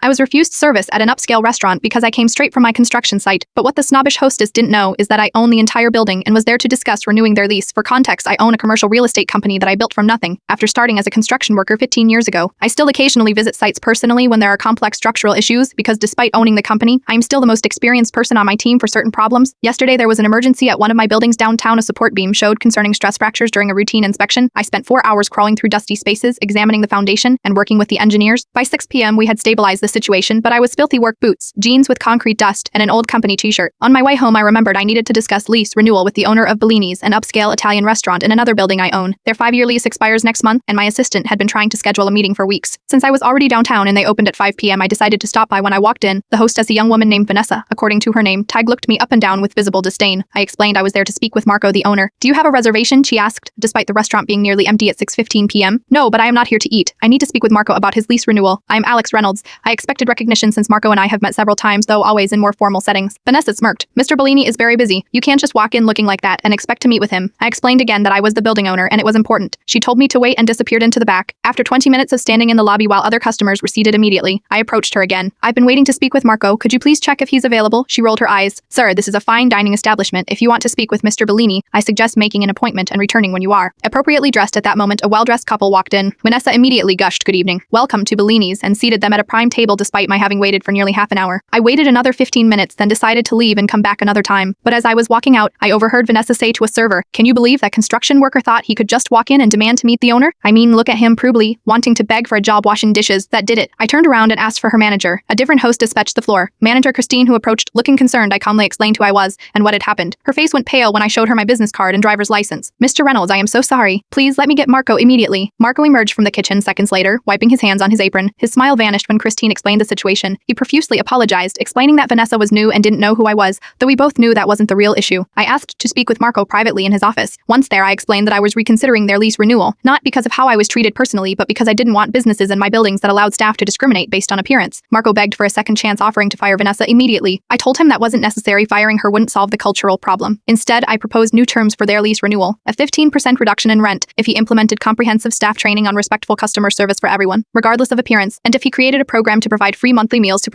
I was refused service at an upscale restaurant because I came straight from my construction site, but what the snobbish hostess didn't know is that I own the entire building and was there to discuss renewing their lease. For context, I own a commercial real estate company that I built from nothing. After starting as a construction worker 15 years ago, I still occasionally visit sites personally when there are complex structural issues because despite owning the company, I am still the most experienced person on my team for certain problems. Yesterday, there was an emergency at one of my buildings downtown. A support beam showed concerning stress fractures during a routine inspection. I spent 4 hours crawling through dusty spaces, examining the foundation, and working with the engineers. By 6 p.m., we had stabilized the situation, but I was filthy work boots, jeans with concrete dust, and an old company t-shirt. On my way home, I remembered I needed to discuss lease renewal with the owner of Bellini's, an upscale Italian restaurant in another building I own. Their 5-year lease expires next month, and my assistant had been trying to schedule a meeting for weeks. Since I was already downtown and they opened at 5 p.m., I decided to stop by. When I walked in, the hostess, a young woman named Vanessa, according to her name tag, looked me up and down with visible disdain. I explained I was there to speak with Marco, the owner. "Do you have a reservation?" she asked, despite the restaurant being nearly empty at 6:15 p.m. "No, but I am not here to eat. I need to speak with Marco about his lease renewal. I am Alex Reynolds." I expected recognition since Marco and I have met several times, though always in more formal settings. Vanessa smirked. "Mr. Bellini is very busy. You can't just walk in looking like that and expect to meet with him." I explained again that I was the building owner and it was important. She told me to wait and disappeared into the back. After 20 minutes of standing in the lobby while other customers were seated immediately, I approached her again. "I've been waiting to speak with Marco. Could you please check if he's available?" She rolled her eyes. "Sir, this is a fine dining establishment. If you want to speak with Mr. Bellini, I suggest making an appointment and returning when you are." Appropriately dressed at that moment, a well-dressed couple walked in. Vanessa immediately gushed, "Good evening. Welcome to Bellini's," and seated them at a prime table despite my having waited for nearly half an hour. I waited another 15 minutes, then decided to leave and come back another time. But as I was walking out, I overheard Vanessa say to a server, "Can you believe that construction worker thought he could just walk in and demand to meet the owner? I mean, look at him, probably wanting to beg for a job washing dishes. That did it." I turned around and asked for her manager. A different hostess fetched the floor. Manager Christine, who approached, looking concerned. I calmly explained who I was and what had happened. Her face went pale when I showed her my business card and driver's license. "Mr. Reynolds, I am so sorry. Please let me get Marco immediately." Marco emerged from the kitchen seconds later, wiping his hands on his apron. His smile vanished when Christine explained the situation. He profusely apologized, explaining that Vanessa was new and didn't know who I was, though we both knew that wasn't the real issue. I asked to speak with Marco privately in his office. Once there, I explained that I was reconsidering their lease renewal, not because of how I was treated personally, but because I didn't want businesses in my buildings that allowed staff to discriminate based on appearance. Marco begged for a second chance, offering to fire Vanessa immediately. I told him that wasn't necessary. Firing her wouldn't solve the cultural problem. Instead, I proposed new terms for their lease renewal, a 15% reduction in rent if he implemented comprehensive staff training on respectful customer service for everyone, regardless of appearance, and if he created a program to provide free monthly meals to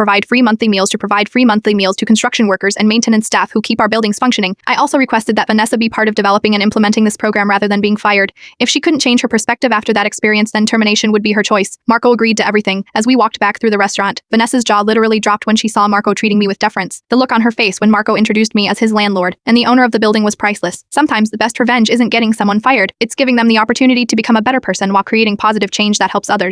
construction workers and maintenance staff who keep our buildings functioning. I also requested that Vanessa be part of developing and implementing this program rather than being fired. If she couldn't change her perspective after that experience, then termination would be her choice. Marco agreed to everything. As we walked back through the restaurant, Vanessa's jaw literally dropped when she saw Marco treating me with deference. The look on her face when Marco introduced me as his landlord and the owner of the building was priceless. Sometimes the best revenge isn't getting someone fired, it's giving them the opportunity to become a better person while creating positive change that helps others.